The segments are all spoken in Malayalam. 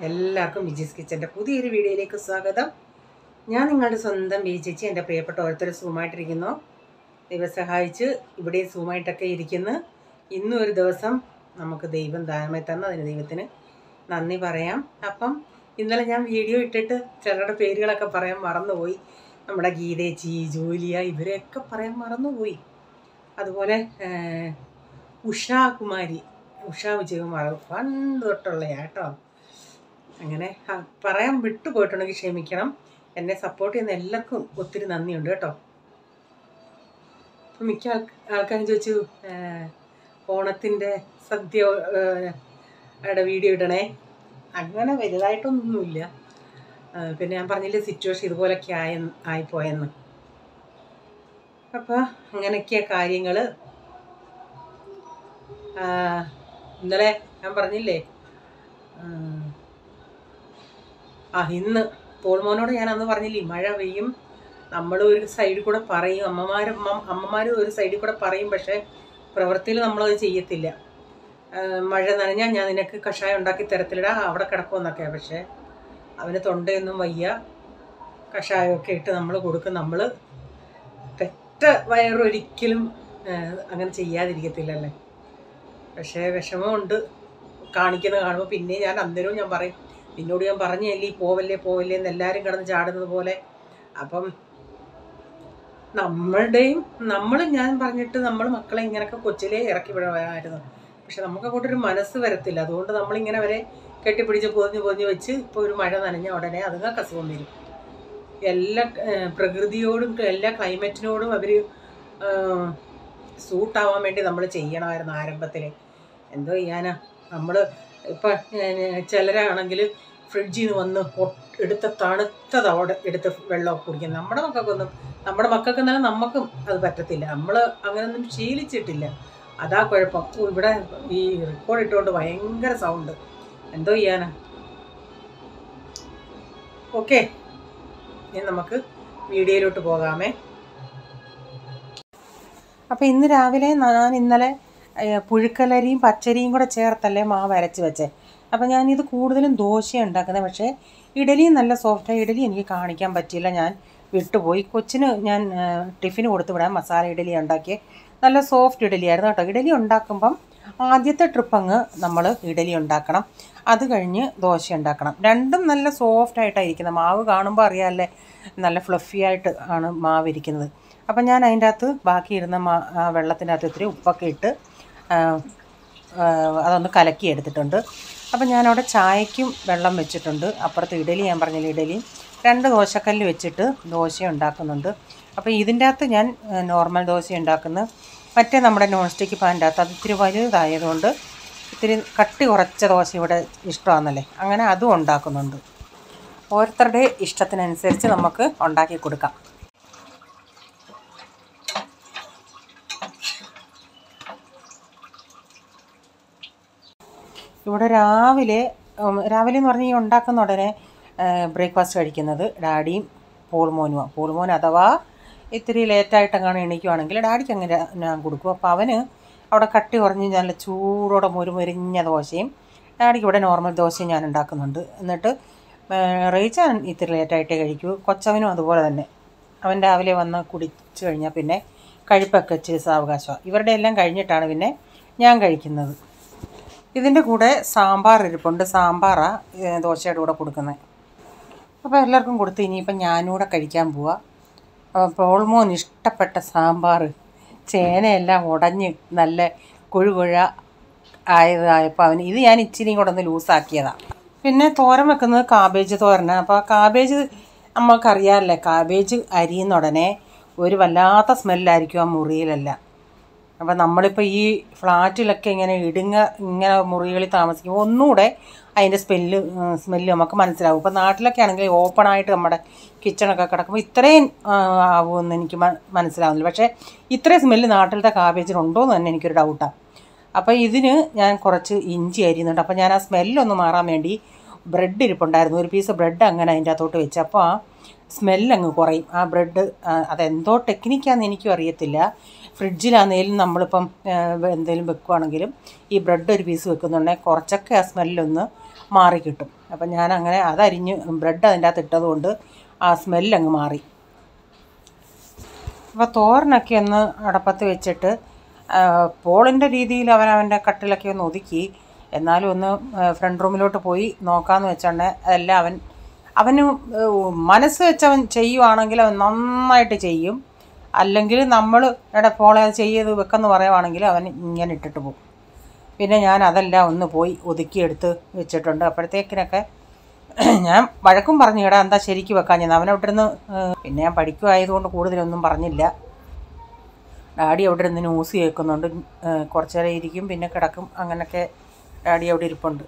എല്ലാവർക്കും വിജീസ് കിച്ചൻ്റെ പുതിയൊരു വീഡിയോയിലേക്ക് സ്വാഗതം. ഞാൻ നിങ്ങളുടെ സ്വന്തം ചേച്ചി. എൻ്റെ പ്രിയപ്പെട്ട ഓരോരുത്തർ സുഖമായിട്ടിരിക്കുന്നു. ദൈവം സഹായിച്ച് ഇവിടെയും സുഖമായിട്ടൊക്കെ ഇരിക്കുന്നു. ഇന്നും ഒരു ദിവസം നമുക്ക് ദൈവം ദാനമായി തന്നതിന് ദൈവത്തിന് നന്ദി പറയാം. അപ്പം ഇന്നലെ ഞാൻ വീഡിയോ ഇട്ടിട്ട് ചിലരുടെ പേരുകളൊക്കെ പറയാൻ മറന്നുപോയി. നമ്മുടെ ഗീതേച്ചി, ജൂലിയ, ഇവരെയൊക്കെ പറയാൻ മറന്നുപോയി. അതുപോലെ ഉഷാകുമാരി, ഉഷാ വിജയകുമാർ പണ്ട് തൊട്ടുള്ള കേട്ടോ. അങ്ങനെ പറയാൻ വിട്ടുപോയിട്ടുണ്ടെങ്കിൽ ക്ഷമിക്കണം. എന്നെ സപ്പോർട്ട് ചെയ്യുന്ന എല്ലാവർക്കും ഒത്തിരി നന്ദിയുണ്ട് കേട്ടോ. അപ്പം മിക്ക ആൾക്കാരും ചോദിച്ചു ഓണത്തിൻ്റെ സദ്യയുടെ വീഡിയോ ഇടണേ. അങ്ങനെ വലുതായിട്ടൊന്നുമില്ല. പിന്നെ ഞാൻ പറഞ്ഞില്ലേ സിറ്റുവേഷൻ ഇതുപോലൊക്കെ ആയിപ്പോയെന്ന്. അപ്പോൾ അങ്ങനെയൊക്കെയാ കാര്യങ്ങൾ. ഇന്നലെ ഞാൻ പറഞ്ഞില്ലേ ഇന്ന് പോൾമോനോട് ഞാൻ അന്ന് പറഞ്ഞില്ലേ മഴ പെയ്യും, നമ്മൾ ഒരു സൈഡിൽ കൂടെ പറയും, അമ്മമാർ ഒരു സൈഡിൽ കൂടെ പറയും, പക്ഷേ പ്രവൃത്തിയിൽ നമ്മളത് ചെയ്യത്തില്ല. മഴ നനഞ്ഞാൽ ഞാൻ നിനക്ക് കഷായം ഉണ്ടാക്കി തരത്തിലിടാ, അവിടെ കിടക്കുമെന്നൊക്കെ. പക്ഷേ അവന് തൊണ്ടയൊന്നും വയ്യ, കഷായമൊക്കെ ഇട്ട് നമ്മൾ കൊടുക്കും. നമ്മൾ പെറ്റ വയറൊരിക്കലും അങ്ങനെ ചെയ്യാതിരിക്കത്തില്ലല്ലേ. പക്ഷേ വിഷമമുണ്ട് കാണിക്കുന്ന കാണുമ്പോൾ. പിന്നെ ഞാൻ അന്നേരവും ഞാൻ പറയും, നിന്നോട് ഞാൻ പറഞ്ഞല്ലേ പോവല്ലേ പോവല്ലേ എന്ന് എല്ലാവരും കിടന്ന് ചാടുന്നത് പോലെ. അപ്പം ഞാൻ പറഞ്ഞിട്ട് നമ്മൾ മക്കളെ ഇങ്ങനെയൊക്കെ കൊച്ചിലേ ഇറക്കി വിടമായിരുന്നു. പക്ഷെ നമുക്കങ്ങോട്ടൊരു മനസ്സ് വരത്തില്ല. അതുകൊണ്ട് നമ്മളിങ്ങനെ വരെ കെട്ടിപ്പിടിച്ച് പൊതിഞ്ഞ് വെച്ച് ഇപ്പോൾ ഒരു മഴ നനഞ്ഞ ഉടനെ അതുങ്ങൾക്ക് അസുഖം വരും. എല്ലാ പ്രകൃതിയോടും എല്ലാ ക്ലൈമറ്റിനോടും അവർ സൂട്ടാവാൻ വേണ്ടി നമ്മൾ ചെയ്യണമായിരുന്നു ആരംഭത്തിൽ. എന്തോ ചെയ്യാനാ. നമ്മൾ ഇപ്പം ചിലരാണെങ്കിൽ ഫ്രിഡ്ജിൽ നിന്ന് വന്ന് എടുത്ത തണുത്തതോടെ എടുത്ത് വെള്ളമൊക്കെ കുടിക്കും. നമ്മുടെ മക്കൾക്കെന്നാലും നമുക്കും അത് പറ്റത്തില്ല. നമ്മൾ അങ്ങനെയൊന്നും ശീലിച്ചിട്ടില്ല. അതാ കുഴപ്പം. ഇവിടെ ഈ റെക്കോർഡ് ഇട്ടുകൊണ്ട് ഭയങ്കര സൗണ്ട്. എന്തോ ചെയ്യാനാ. ഓക്കെ, ഇനി നമുക്ക് വീഡിയോയിലോട്ട് പോകാമേ. അപ്പോൾ ഇന്ന് രാവിലെ ഞാൻ ഇന്നലെ പുഴുക്കലരിയും പച്ചരിയും കൂടെ ചേർത്തല്ലേ മാവ് അരച്ച് വെച്ചേ. അപ്പോൾ ഞാനിത് കൂടുതലും ദോശയാണ് ഉണ്ടാക്കുന്നത്. പക്ഷേ ഇഡലിയും നല്ല സോഫ്റ്റായി. ഇഡലി എനിക്ക് കാണിക്കാൻ പറ്റിയില്ല, ഞാൻ വിട്ടുപോയി. കൊച്ചിന് ഞാൻ ടിഫിന് കൊടുത്തു വിടാൻ മസാല ഇഡലി ഉണ്ടാക്കിയ നല്ല സോഫ്റ്റ് ഇഡലിയായിരുന്നു കേട്ടോ. ഇഡലി ഉണ്ടാക്കുമ്പം ആദ്യത്തെ ട്രിപ്പ് നമ്മൾ ഇഡലി ഉണ്ടാക്കണം, അത് കഴിഞ്ഞ് ദോശ ഉണ്ടാക്കണം. രണ്ടും നല്ല സോഫ്റ്റായിട്ടായിരിക്കുന്നത്. മാവ് കാണുമ്പോൾ അറിയാമല്ലേ നല്ല ഫ്ലഫി ആയിട്ട് ആണ് മാവ് ഇരിക്കുന്നത്. അപ്പം ഞാൻ അതിൻ്റെ അകത്ത് ബാക്കിയിരുന്ന വെള്ളത്തിൻ്റെ അകത്ത് ഇത്തിരി ഉപ്പൊക്കെ ഇട്ട് അതൊന്ന് കലക്കി എടുത്തിട്ടുണ്ട്. അപ്പം ഞാനവിടെ ചായയ്ക്കും വെള്ളം വെച്ചിട്ടുണ്ട്. അപ്പുറത്ത് ഇഡലി, ഞാൻ പറഞ്ഞില്ല ഇഡലിയും 2 ദോശക്കല്ല് വെച്ചിട്ട് ദോശ ഉണ്ടാക്കുന്നുണ്ട്. അപ്പോൾ ഇതിൻ്റെ അകത്ത് ഞാൻ നോർമൽ ദോശ ഉണ്ടാക്കുന്നു. മറ്റേ നമ്മുടെ നോൺ സ്റ്റിക്ക് പാനിൻ്റെ അകത്ത് അത് ഇത്തിരി വലുതായതുകൊണ്ട് ഇത്തിരി കട്ടി കുറച്ച ദോശ ഇവിടെ ഇഷ്ടമാണെന്നല്ലേ, അങ്ങനെ അതും ഉണ്ടാക്കുന്നുണ്ട്. ഓരോരുത്തരുടെ ഇഷ്ടത്തിനനുസരിച്ച് നമുക്ക് ഉണ്ടാക്കി കൊടുക്കാം. ഇവിടെ രാവിലെ എന്ന് പറഞ്ഞാൽ ഈ ഉണ്ടാക്കുന്ന ഉടനെ ബ്രേക്ക്ഫാസ്റ്റ് കഴിക്കുന്നത് ഡാഡിയും പോൾമോൻ അഥവാ ഇത്തിരി ലേറ്റായിട്ടെങ്ങാനും എണീക്കുവാണെങ്കിൽ ഡാഡിക്ക് അങ്ങനെ ഞാൻ കൊടുക്കും. അപ്പോൾ അവന് അവിടെ കട്ടി കുറഞ്ഞ് നല്ല ചൂടോടെ മുരിഞ്ഞ ദോശയും, ഡാഡിക്ക് ഇവിടെ നോർമൽ ദോശയും ഞാൻ ഉണ്ടാക്കുന്നുണ്ട്. എന്നിട്ട് റേച്ചാൻ ഇത്തിരി ലേറ്റായിട്ടേ കഴിക്കൂ. കൊച്ചവനും അതുപോലെ തന്നെ. അവൻ രാവിലെ വന്ന് കുടിച്ചു കഴിഞ്ഞാൽ പിന്നെ കഴിപ്പൊക്കെ ഇച്ചിരി സാവകാശമാണ്. ഇവരുടെ എല്ലാം കഴിഞ്ഞിട്ടാണ് പിന്നെ ഞാൻ കഴിക്കുന്നത്. ഇതിൻ്റെ കൂടെ സാമ്പാർ ഇരിപ്പുണ്ട്. സാമ്പാറാണ് ദോശയുടെ കൂടെ കൊടുക്കുന്നത്. അപ്പോൾ എല്ലാവർക്കും കൊടുത്ത് ഇനിയിപ്പം ഞാനൂടെ കഴിക്കാൻ പോവാം. പോൾമോൻ ഇഷ്ടപ്പെട്ട സാമ്പാർ ചേനയെല്ലാം ഉടഞ്ഞ് നല്ല കുഴ ആയപ്പോൾ അവന് ഇത് ഞാൻ ഇച്ചിരിയും കൂടെ ഒന്ന് ലൂസാക്കിയതാണ്. പിന്നെ തോരൻ വെക്കുന്നത് കാബേജ് തോരനാണ്. അപ്പോൾ കാബേജ് നമ്മൾക്കറിയാമല്ലേ, കാബേജ് അരിയുന്ന ഉടനെ ഒരു വല്ലാത്ത സ്മെല്ലായിരിക്കും ആ മുറിയിലെല്ലാം. അപ്പം നമ്മളിപ്പോൾ ഈ ഫ്ലാറ്റിലൊക്കെ ഇങ്ങനെ മുറികളിൽ താമസിക്കുമ്പോൾ ഒന്നുകൂടെ അതിൻ്റെ സ്മെല്ല് നമുക്ക് മനസ്സിലാവും. ഇപ്പോൾ നാട്ടിലൊക്കെ ആണെങ്കിൽ ഓപ്പണായിട്ട് നമ്മുടെ കിച്ചണൊക്കെ കിടക്കുമ്പോൾ ഇത്രയും ആവുമെന്ന് എനിക്ക് മനസ്സിലാവുന്നില്ല. പക്ഷേ ഇത്രയും സ്മെല്ല് നാട്ടിലത്തെ കാബേജിനുണ്ടോ എന്ന് തന്നെ എനിക്കൊരു ഡൗട്ടാണ്. അപ്പോൾ ഇതിന് ഞാൻ കുറച്ച് ഇഞ്ചി അരിയുന്നുണ്ട്. അപ്പോൾ ഞാൻ ആ സ്മെല്ലൊന്ന് മാറാൻ വേണ്ടി ബ്രെഡ് ഇരിപ്പുണ്ടായിരുന്നു, ഒരു പീസ് ബ്രെഡ് അങ്ങനെ അതിൻ്റെ അകത്തോട്ട് വെച്ച്. അപ്പോൾ ആ സ്മെല്ലങ്ങ് കുറയും. ആ ബ്രെഡ് അതെന്തോ ടെക്നിക്കാണെന്ന് എനിക്കും അറിയത്തില്ല. ഫ്രിഡ്ജിലാണെങ്കിലും നമ്മളിപ്പം എന്തെങ്കിലും വെക്കുകയാണെങ്കിലും ഈ ബ്രെഡ് ഒരു പീസ് വെക്കുന്നുണ്ടെങ്കിൽ കുറച്ചൊക്കെ ആ സ്മെല്ലൊന്ന് മാറി കിട്ടും. അപ്പം ഞാനങ്ങനെ അതരിഞ്ഞ് ബ്രെഡ് അതിൻ്റെ അകത്ത് ഇട്ടതുകൊണ്ട് ആ സ്മെല്ലങ്ങ് മാറി. അപ്പോൾ തോരനൊക്കെ ഒന്ന് അടപ്പത്ത് വെച്ചിട്ട് പോളിൻ്റെ രീതിയിൽ അവൻ്റെ കട്ടിലൊക്കെ ഒന്ന് ഒതുക്കി, എന്നാലും ഒന്ന് ഫ്രണ്ട് റൂമിലോട്ട് പോയി നോക്കാമെന്ന് വെച്ചാൽ അതെല്ലാം അവന് മനസ്സ് വെച്ചവൻ ചെയ്യുവാണെങ്കിൽ അവൻ നന്നായിട്ട് ചെയ്യും. അല്ലെങ്കിൽ നമ്മൾ പോളെ ചെയ്ത് വെക്കെന്ന് പറയുവാണെങ്കിൽ അവൻ ഇങ്ങനെ ഇട്ടിട്ട് പോകും. പിന്നെ ഞാൻ അതെല്ലാം ഒന്ന് പോയി ഒതുക്കിയെടുത്ത് വെച്ചിട്ടുണ്ട്. അപ്പോഴത്തേക്കിനൊക്കെ ഞാൻ വഴക്കും പറഞ്ഞു, കേടാ എന്താ ശരിക്ക് വെക്കാൻ ഞാൻ അവനവിടെ ഇരുന്ന്. പിന്നെ ഞാൻ പഠിക്കുമായതുകൊണ്ട് കൂടുതലൊന്നും പറഞ്ഞില്ല. ഡാഡി അവിടെ ഇരുന്ന് ന്യൂസ് കേൾക്കുന്നുണ്ട്. കുറച്ച് നേരം ഇരിക്കും, പിന്നെ കിടക്കും. അങ്ങനെയൊക്കെ ഡാഡി അവിടെ ഇരിപ്പുണ്ട്.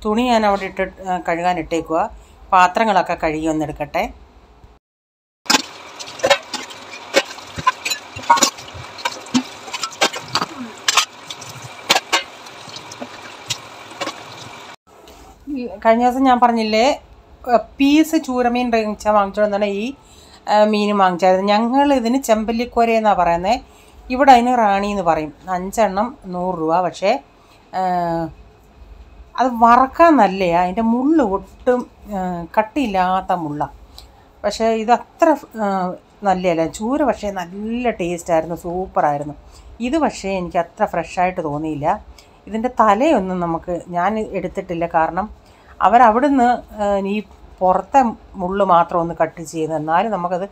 തുണി ഞാൻ അവിടെ കഴുകാനിട്ടേക്കുക. പാത്രങ്ങളൊക്കെ കഴുകി ഒന്നെടുക്കട്ടെ. കഴിഞ്ഞ ദിവസം ഞാൻ പറഞ്ഞില്ലേ പീസ് ചൂരമീൻ വാങ്ങിച്ചോണ്ടെന്നാണ് ഈ മീൻ വാങ്ങിച്ചായിരുന്നു. ഞങ്ങൾ ഇതിന് ചെമ്പല്ലിക്കോര എന്നാണ് പറയുന്നത്. ഇവിടെ അതിന് റാണി എന്ന് പറയും. 5 എണ്ണം 100 രൂപ. പക്ഷേ അത് വറക്കാൻ നല്ലതാണ്. അതിൻ്റെ മുള്ള് ഒട്ടും കട്ടിയില്ലാത്ത മുള്ളാണ്. പക്ഷേ ഇതത്ര നല്ലതല്ല. ചൂര പക്ഷേ നല്ല ടേസ്റ്റായിരുന്നു, സൂപ്പറായിരുന്നു. ഇത് പക്ഷേ എനിക്ക് അത്ര ഫ്രഷായിട്ട് തോന്നിയില്ല. ഇതിൻ്റെ തലയൊന്നും ഞാൻ എടുത്തിട്ടില്ല. കാരണം അവരവിടുന്ന് ഈ പുറത്തെ മുള്ള് മാത്രം ഒന്ന് കട്ട് ചെയ്ത്, എന്നാലും നമുക്കത്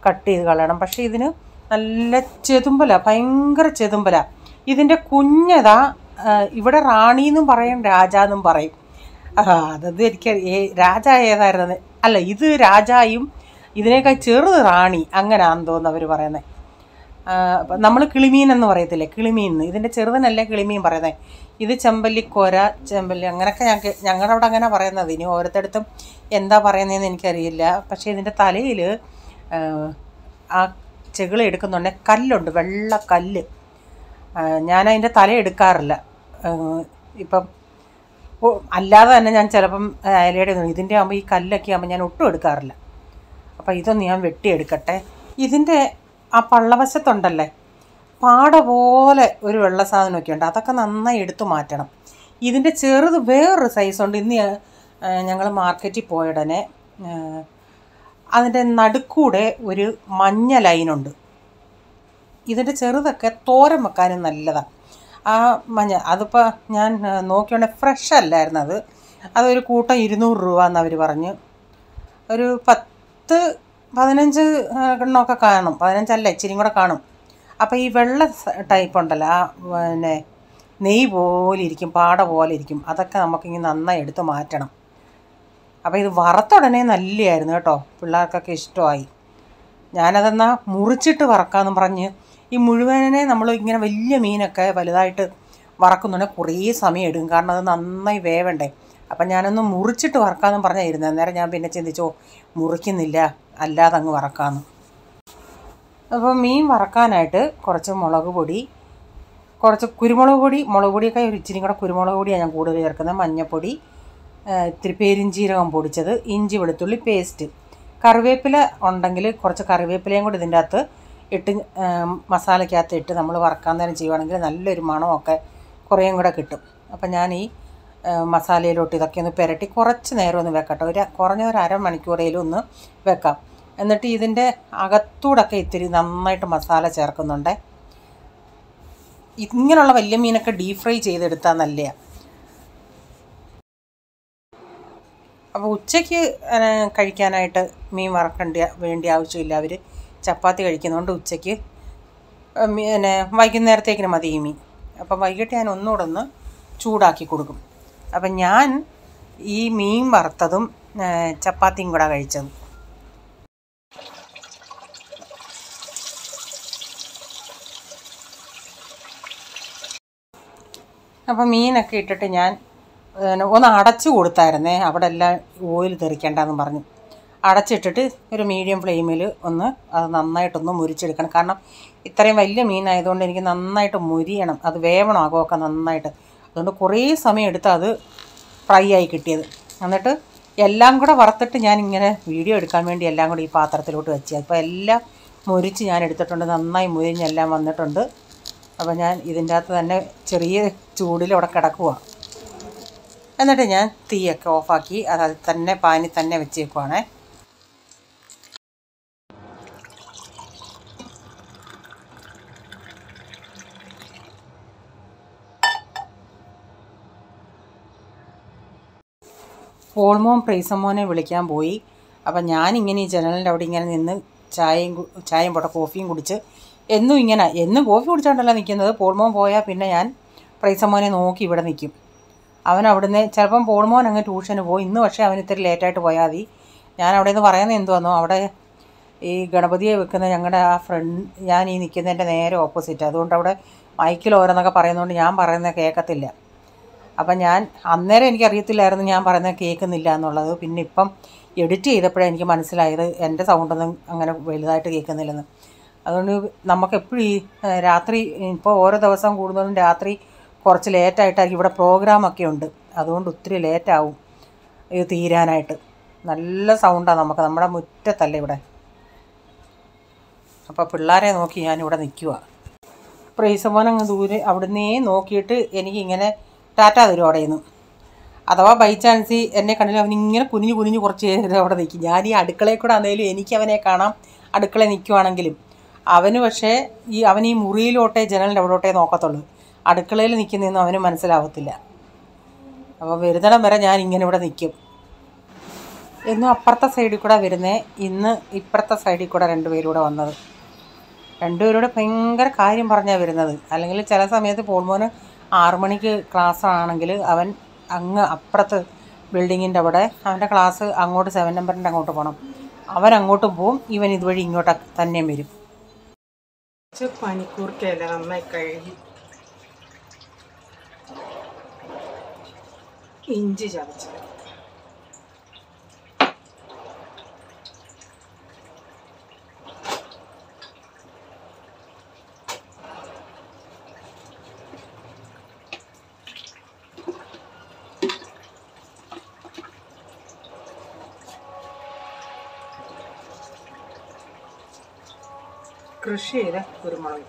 കട്ട് ചെയ്ത് കളയണം. പക്ഷേ ഇതിന് നല്ല ചെതുമ്പല, ഭയങ്കര ചെതുമ്പല. ഇതിൻ്റെ കുഞ്ഞതാ. ഇവിടെ റാണി എന്നും പറയും, രാജ എന്നും പറയും. അതത് എനിക്ക് രാജ ഏതായിരുന്നത് അല്ല, ഇത് രാജായും ഇതിനേക്കാൾ ചെറുത് റാണി, അങ്ങനെയാണെന്ന് തോന്നുന്നു അവർ പറയുന്നത്. നമ്മൾ കിളിമീൻ എന്ന് പറയത്തില്ലേ, കിളിമീൻ. ഇതിൻ്റെ ചെറുതിനല്ലേ കിളിമീൻ പറയുന്നത്. ഇത് ചെമ്പല്ലിക്കോര, ചെമ്പല്ലി അങ്ങനെയൊക്കെ ഞങ്ങളുടെ അവിടെ അങ്ങനെ പറയുന്നത്. ഇനി ഓരോരുത്തടുത്തും എന്താ പറയുന്നതെന്ന് എനിക്കറിയില്ല. പക്ഷേ ഇതിൻ്റെ തലയിൽ ആ ചെകിള എടുക്കുന്നുണ്ടെങ്കിൽ കല്ലുണ്ട്, വെള്ള കല്ല്. ഞാനതിൻ്റെ തല എടുക്കാറില്ല. ഇപ്പം അല്ലാതെ തന്നെ ഞാൻ ചിലപ്പം ഇലയുടെ ഇതിൻ്റെ ആകുമ്പോൾ ഈ കല്ലൊക്കെ ആകുമ്പോൾ ഞാൻ ഒട്ടും എടുക്കാറില്ല. അപ്പോൾ ഇതൊന്ന് ഞാൻ വെട്ടിയെടുക്കട്ടെ. ഇതിൻ്റെ ആ പള്ളവശത്തുണ്ടല്ലേ പാട പോലെ ഒരു വെള്ള സാധനമൊക്കെ ഉണ്ട്. അതൊക്കെ നന്നായി എടുത്തു മാറ്റണം. ഇതിൻ്റെ ചെറുത് വേറൊരു സൈസുണ്ട്. ഇന്ന് ഞങ്ങൾ മാർക്കറ്റിൽ പോയുടനെ അതിൻ്റെ നടുക്കൂടെ ഒരു മഞ്ഞ ലൈനുണ്ട്. ഇതിൻ്റെ ചെറുതൊക്കെ തോരൻ വെക്കാനും നല്ലതാണ്. ആ മഞ്ഞ അതിപ്പോൾ ഞാൻ നോക്കിയോണ്ടെങ്കിൽ ഫ്രഷ് അല്ലായിരുന്നു. അതൊരു കൂട്ടം 200 രൂപ എന്നവർ പറഞ്ഞു. ഒരു 10-15 എണ്ണമൊക്കെ കാണും. 15 അല്ല, ഇച്ചിരി കൂടെ കാണും. അപ്പോൾ ഈ വെള്ള ടൈപ്പ് ഉണ്ടല്ലോ, ആ പിന്നെ നെയ്യ് പോലെ ഇരിക്കും, പാട പോലെ ഇരിക്കും. അതൊക്കെ നമുക്കിങ്ങനെ നന്നായി എടുത്ത് മാറ്റണം. അപ്പോൾ ഇത് വറുത്തുടനെ നല്ലതായിരുന്നു കേട്ടോ. പിള്ളേർക്കൊക്കെ ഇഷ്ടമായി. ഞാനതെന്നാൽ മുറിച്ചിട്ട് വറക്കാമെന്ന് പറഞ്ഞ് ഈ മുഴുവനെ നമ്മൾ ഇങ്ങനെ വലിയ മീനൊക്കെ വലുതായിട്ട് വറക്കുന്നുണ്ടെങ്കിൽ കുറേ സമയം എടുക്കും. കാരണം അത് നന്നായി വേവണ്ടേ. അപ്പം ഞാനൊന്ന് മുറിച്ചിട്ട് വറക്കാമെന്ന് പറഞ്ഞായിരുന്നു. അന്നേരം ഞാൻ പിന്നെ ചിന്തിച്ചോ മുറിക്കുന്നില്ല, അല്ലാതെ അങ്ങ് വറക്കാമെന്ന്. അപ്പോൾ മീൻ വറക്കാനായിട്ട് കുറച്ച് മുളക് പൊടി, കുറച്ച് കുരുമുളക് പൊടി, മുളക് പൊടിയൊക്കെ ഒരു ഇച്ചിരി കൂടെ കുരുമുളക് പൊടിയാണ് ഞാൻ കൂടുതൽ ചേർക്കുന്നത്. മഞ്ഞൾപ്പൊടി, ഇത്തിരി പെരിഞ്ചീരകം പൊടിച്ചത്, ഇഞ്ചി വെളുത്തുള്ളി പേസ്റ്റ്, കറിവേപ്പില ഉണ്ടെങ്കിൽ കുറച്ച് കറിവേപ്പിലയും കൂടി ഇതിൻ്റെ അകത്ത് ഇട്ട് മസാലയ്ക്കകത്ത് ഇട്ട് നമ്മൾ വറക്കാൻ നേരം ചെയ്യുവാണെങ്കിൽ നല്ലൊരു മണമൊക്കെ കുറേയും കൂടെ കിട്ടും. അപ്പം ഞാൻ ഈ മസാലയിലോട്ട് ഇതൊക്കെ ഒന്ന് പുരട്ടി കുറച്ച് നേരം ഒന്ന് വെക്കട്ടെ. കുറഞ്ഞ ഒരു അരമണിക്കൂറേലും ഒന്ന് വെക്കാം. എന്നിട്ട് ഇതിൻ്റെ അകത്തൂടൊക്കെ ഇത്തിരി നന്നായിട്ട് മസാല ചേർക്കുന്നുണ്ട്. ഇങ്ങനെയുള്ള വലിയ മീനൊക്കെ ഡീപ് ഫ്രൈ ചെയ്തെടുത്താൽ നല്ലതാണ്. അപ്പോൾ ഉച്ചയ്ക്ക് കഴിക്കാനായിട്ട് മീൻ വേണ്ടി ആവശ്യമില്ല. അവർ ചപ്പാത്തി കഴിക്കുന്നതുകൊണ്ട് ഉച്ചയ്ക്ക് പിന്നെ വൈകുന്നേരത്തേക്കിന് മതി ഈ മീൻ. അപ്പം വൈകിട്ട് ഞാൻ ഒന്നുകൂടെ ഒന്ന് ചൂടാക്കി കൊടുക്കും. അപ്പം ഞാൻ ഈ മീൻ വറുത്തതും ചപ്പാത്തിയും കൂടെ കഴിച്ചത്. അപ്പോൾ മീനൊക്കെ ഇട്ടിട്ട് ഞാൻ ഒന്ന് അടച്ചു കൊടുത്തായിരുന്നേ, അവിടെ എല്ലാം ഓയിൽ തെറിക്കേണ്ടെന്ന് പറഞ്ഞു. അടച്ചിട്ടിട്ട് ഒരു മീഡിയം ഫ്ലെയിമിൽ ഒന്ന് അത് നന്നായിട്ടൊന്ന് മുരിച്ചെടുക്കണം. കാരണം ഇത്രയും വലിയ മീനായതുകൊണ്ട് എനിക്ക് നന്നായിട്ട് മുരിയണം, അത് വേവണം അകമൊക്കെ നന്നായിട്ട്. അതുകൊണ്ട് കുറേ സമയം എടുത്ത് അത് ഫ്രൈ ആയി കിട്ടിയത്. എന്നിട്ട് എല്ലാം കൂടെ വറുത്തിട്ട് ഞാൻ ഇങ്ങനെ വീഡിയോ എടുക്കാൻ വേണ്ടി എല്ലാം കൂടി ഈ പാത്രത്തിലോട്ട് വെച്ചത്. അപ്പോൾ എല്ലാം മുരിച്ച് ഞാൻ എടുത്തിട്ടുണ്ട്, നന്നായി മുരിഞ്ഞെല്ലാം വന്നിട്ടുണ്ട്. അപ്പോൾ ഞാൻ ഇതിൻ്റെ അകത്ത് തന്നെ ചെറിയ ചൂടിൽ അവിടെ കിടക്കുക. എന്നിട്ട് ഞാൻ തീയൊക്കെ ഓഫാക്കി അത് അതിൽ തന്നെ പാനിൽ തന്നെ വെച്ചേക്കുവാണേ. പോൾമോൻ പ്രൈസമോനെ വിളിക്കാൻ പോയി. അപ്പം ഞാനിങ്ങനെ ഈ ജനലിൻ്റെ അവിടെ ഇങ്ങനെ നിന്ന് ചായയും പോട്ടെ കോഫിയും കുടിച്ച് എന്നും കോഫി കുടിച്ചാണ്ടല്ല നിൽക്കുന്നത്. പോൾമോൻ പോയാൽ പിന്നെ ഞാൻ പ്രൈസമോനെ നോക്കി ഇവിടെ നിൽക്കും. അവൻ അവിടുന്ന് ചിലപ്പം പോൾമോൻ അങ്ങ് ട്യൂഷന് പോയി. ഇന്ന് പക്ഷേ അവൻ ഇത്തിരി ലേറ്റായിട്ട് പോയാൽ മതി. ഞാൻ അവിടെ നിന്ന് പറയുന്നത് എന്തുവന്നോ, അവിടെ ഈ ഗണപതിയെ വെക്കുന്ന ഞങ്ങളുടെ ആ ഞാൻ ഈ നിൽക്കുന്നതിൻ്റെ നേരെ ഓപ്പോസിറ്റ്. അതുകൊണ്ട് അവിടെ മൈക്കിൽ ഓരോന്നൊക്കെ പറയുന്നതുകൊണ്ട് ഞാൻ പറയുന്നത് കേൾക്കത്തില്ല. അപ്പം ഞാൻ അന്നേരം എനിക്കറിയത്തില്ലായിരുന്നു ഞാൻ പറയുന്നത് കേൾക്കുന്നില്ല എന്നുള്ളത്. പിന്നെ ഇപ്പം എഡിറ്റ് ചെയ്തപ്പോഴേ എനിക്ക് മനസ്സിലായത് എൻ്റെ സൗണ്ടൊന്നും അങ്ങനെ വലുതായിട്ട് കേൾക്കുന്നില്ലെന്ന്. അതുകൊണ്ട് നമുക്കെപ്പോഴും ഈ രാത്രി ഇപ്പോൾ ഓരോ ദിവസം കൂടുന്നതും രാത്രി കുറച്ച് ലേറ്റായിട്ടായിരിക്കും. ഇവിടെ പ്രോഗ്രാമൊക്കെ ഉണ്ട്, അതുകൊണ്ട് ഒത്തിരി ലേറ്റാവും ഇത് തീരാനായിട്ട്. നല്ല സൗണ്ടാണ് നമുക്ക്, നമ്മുടെ മുറ്റത്തല്ല ഇവിടെ. അപ്പോൾ പിള്ളേരെ നോക്കി ഞാനിവിടെ നിൽക്കുക. പ്രൈസമോൻ അങ്ങ് ദൂരെ അവിടുന്നേ നോക്കിയിട്ട് എനിക്കിങ്ങനെ ടാറ്റ തരും അവിടെ നിന്ന്. അഥവാ ബൈ ചാൻസ് എന്നെ കണ്ടില്ല അവനിങ്ങനെ കുനിഞ്ഞ് കുറച്ച് നേരം അവിടെ നിൽക്കും. ഞാൻ ഈ അടുക്കളയിൽ കൂടെ ആണെങ്കിലും എനിക്ക് അവനെ കാണാം, അടുക്കളയിൽ നിൽക്കുവാണെങ്കിലും. പക്ഷേ അവൻ ഈ മുറിയിലോട്ടേ ജനലിൻ്റെ അവിടോട്ടേ നോക്കത്തുള്ളൂ, അടുക്കളയിൽ നിൽക്കുന്നതൊന്നും അവന് മനസ്സിലാവത്തില്ല. അപ്പോൾ വരുന്നിടം വരെ ഞാൻ ഇങ്ങനെ ഇവിടെ നിൽക്കും. എന്നും അപ്പുറത്തെ സൈഡിൽ കൂടെ വരുന്നേ, ഇന്ന് ഇപ്പുറത്തെ സൈഡിൽ കൂടെ രണ്ടുപേരൂടെ വന്നത്. രണ്ടുപേരൂടെ ഭയങ്കര കാര്യം പറഞ്ഞാണ് വരുന്നത്. അല്ലെങ്കിൽ ചില സമയത്ത് പോൾമോന് 6 മണിക്ക് ക്ലാസ് ആണെങ്കിൽ അവൻ അങ്ങ് അപ്പുറത്ത് ബിൽഡിങ്ങിൻ്റെ അവിടെ അവൻ്റെ ക്ലാസ് അങ്ങോട്ട് 7 നമ്പറിൻ്റെ അങ്ങോട്ട് പോകണം. അവൻ അങ്ങോട്ടും പോവും, ഇവൻ ഇതുവഴി ഇങ്ങോട്ട് തന്നെ വരും. പനിക്കൂർക്കയല്ല നന്നായി കഴുകി ഇഞ്ചി ചതച്ചത്, കൃഷി ചെയ്ത കുരുമുളക്,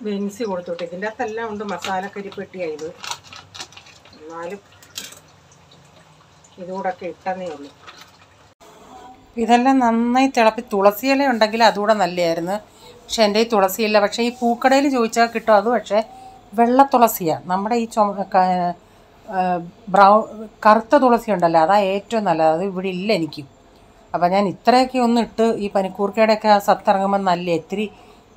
ബെൻസി കൊടുത്തോട്ടെ. ഇതിൻ്റെ അകത്തെല്ലാം ഉണ്ട് മസാലക്കരിപ്പെട്ടിയായത്, എന്നാലും ഇതുകൂടൊക്കെ ഇട്ടന്നേ ഉള്ളൂ. ഇതെല്ലാം നന്നായി തുളസിയില ഉണ്ടെങ്കിൽ അതുകൂടെ നല്ലതായിരുന്നു. പക്ഷെ എൻ്റെ ഈ തുളസിയില്ല. പക്ഷേ ഈ പൂക്കടയിൽ ചോദിച്ചാൽ കിട്ടും. അത് പക്ഷേ വെള്ള തുളസിയാണ്. നമ്മുടെ ഈ കറുത്ത തുളസി ഉണ്ടല്ലോ, അതാണ് ഏറ്റവും നല്ലത്. അത് ഇവിടെ ഇല്ല എനിക്ക്. അപ്പം ഞാൻ ഇത്രയൊക്കെ ഒന്ന് ഇട്ട് ഈ പനിക്കൂർക്കയുടെയൊക്കെ സത്തിറങ്ങുമ്പോൾ നല്ല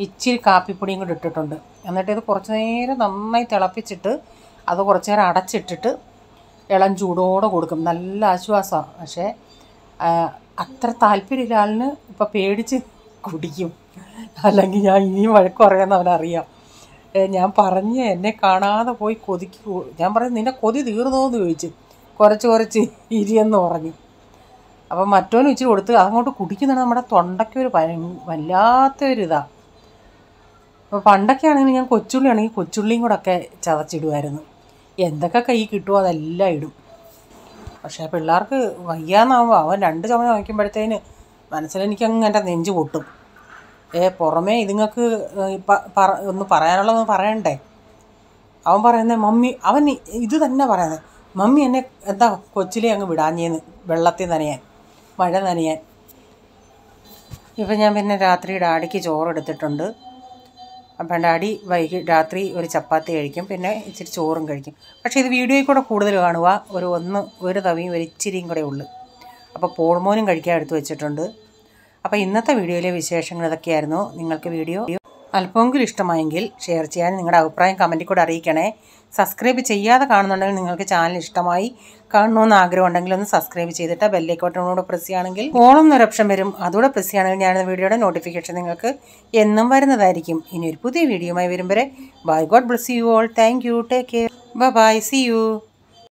ഇച്ചിരി കാപ്പിപ്പൊടിയും കൂടി ഇട്ടിട്ടുണ്ട്. എന്നിട്ട് ഇത് കുറച്ച് നേരം നന്നായി തിളപ്പിച്ചിട്ട് അത് കുറച്ച് നേരം അടച്ചിട്ടിട്ട് ഇളം ചൂടോടെ കൊടുക്കും. നല്ല ആശ്വാസമാണ്. പക്ഷേ അത്ര താല്പര്യമില്ല ആളിന്. ഇപ്പം പേടിച്ച് കുടിക്കും, അല്ലെങ്കിൽ ഞാൻ ഇനിയും വഴക്ക് പറയാമെന്ന് അവനറിയാം. ഞാൻ പറഞ്ഞ് എന്നെ കാണാതെ പോയി കൊതിക്ക്. ഞാൻ പറഞ്ഞു നിൻ്റെ കൊതി തീർന്നോ എന്ന് ചോദിച്ചു. കുറച്ച് ഇരിയെന്ന് പറഞ്ഞു. അപ്പം മറ്റോനും ഇച്ചിരി കൊടുത്ത് അങ്ങോട്ട് കുടിക്കുന്നതാണ്. നമ്മുടെ തൊണ്ടയ്ക്കൊരു വല്ലാത്തൊരിതാണ്. അപ്പോൾ പണ്ടൊക്കെ ആണെങ്കിൽ ഞാൻ കൊച്ചുള്ളിയും കൂടെ ഒക്കെ ചതച്ചിടുമായിരുന്നു. എന്തൊക്കെ കൈ കിട്ടുമോ അതെല്ലാം ഇടും. പക്ഷേ പിള്ളേർക്ക് വയ്യാന്നാവുമ്പോൾ അവൻ 2 ചുമ വയ്ക്കുമ്പോഴത്തേന് മനസ്സിലെനിക്കങ്ങ് എൻ്റെ നെഞ്ച് പൊട്ടും. പുറമേ ഇതുങ്ങൾക്ക് ഒന്ന് പറയാനുള്ളതൊന്നും പറയണ്ടേ. അവൻ പറയുന്നത് അവൻ ഇത് തന്നെ പറയുന്നത്, മമ്മി എന്നെ എന്താ കൊച്ചിലെ അങ്ങ് വിടാഞ്ഞേന്ന് വെള്ളത്തിൽ നനയാൻ, മഴ നനയാൻ. ഇപ്പം ഞാൻ പിന്നെ രാത്രി ഡാഡിക്ക് ചോറെടുത്തിട്ടുണ്ട്. അപ്പം ഡാഡി രാത്രി ഒരു ചപ്പാത്തി കഴിക്കും, പിന്നെ ഇച്ചിരി ചോറും കഴിക്കും. പക്ഷേ ഇത് വീഡിയോയിൽ കൂടെ കൂടുതൽ കാണുക. ഒരു തവിയും ഒരു ഇച്ചിരിയും കൂടെ ഉള്ളു. അപ്പോൾ പോൾമോനും കഴിക്കാൻ എടുത്ത് വെച്ചിട്ടുണ്ട്. അപ്പോൾ ഇന്നത്തെ വീഡിയോയിലെ വിശേഷങ്ങൾ ഇതൊക്കെയായിരുന്നു. നിങ്ങൾക്ക് വീഡിയോ അല്പമെങ്കിലും ഇഷ്ടമായെങ്കിൽ ഷെയർ ചെയ്യാൻ നിങ്ങളുടെ അഭിപ്രായം കമൻറ്റിൽ കൂടെ അറിയിക്കണേ. സബ്സ്ക്രൈബ് ചെയ്യാതെ കാണുന്നുണ്ടെങ്കിൽ നിങ്ങൾക്ക് ചാനൽ ഇഷ്ടമായി കാണണമെന്ന് ആഗ്രഹം ഉണ്ടെങ്കിൽ ഒന്ന് സബ്സ്ക്രൈബ് ചെയ്തിട്ട് ബെല്ലൈക്കോട്ടോടുകൂടെ പ്രസ് ചെയ്യുകയാണെങ്കിൽ ഓളം എന്നൊരു ഓപ്ഷൻ വരും. അതുകൂടെ പ്രസ് ചെയ്യുകയാണെങ്കിൽ ഞാൻ വീഡിയോയുടെ നോട്ടിഫിക്കേഷൻ നിങ്ങൾക്ക് എന്നും വരുന്നതായിരിക്കും. ഇനി ഒരു പുതിയ വീഡിയോയുമായി വരും വരെ bye. God bless you all. Thank you. Take care. Bye. See U.